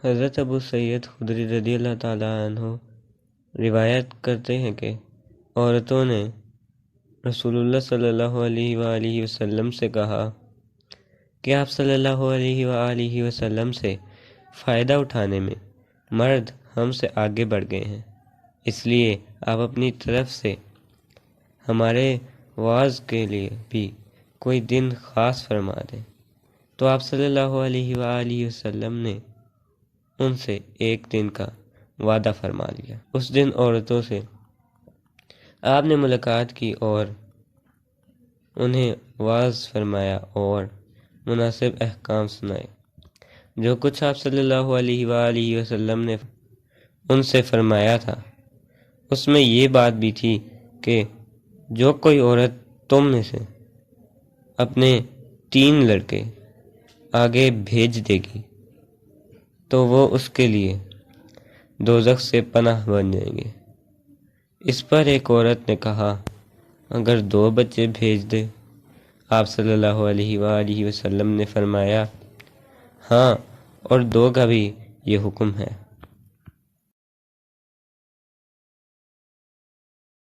حضرت ابو سعید خدری رضی اللہ تعالیٰ عنہ روایت کرتے ہیں کہ عورتوں نے رسول اللہ صلی اللہ علیہ وآلہ وسلم سے کہا کہ آپ صلی اللہ علیہ وآلہ وسلم سے فائدہ اٹھانے میں مرد ہم سے آگے بڑھ گئے ہیں، اس لیے آپ اپنی طرف سے ہمارے وعظ کے لیے بھی کوئی دن خاص فرما دیں۔ تو آپ صلی اللہ علیہ وآلہ وسلم نے ان سے ایک دن کا وعدہ فرما لیا۔ اس دن عورتوں سے آپ نے ملاقات کی اور انہیں وعظ فرمایا اور مناسب احکام سنائے۔ جو کچھ آپ صلی اللہ علیہ وآلہ وسلم نے ان سے فرمایا تھا اس میں یہ بات بھی تھی کہ جو کوئی عورت تم میں سے اپنے 3 لڑکے آگے بھیج دے گی تو وہ اس کے لیے دوزخ سے پناہ بن جائیں گے۔ اس پر ایک عورت نے کہا اگر 2 بچے بھیج دے؟ آپ صلی اللہ علیہ وآلہ وسلم نے فرمایا ہاں، اور 2 کا بھی یہ حکم ہے۔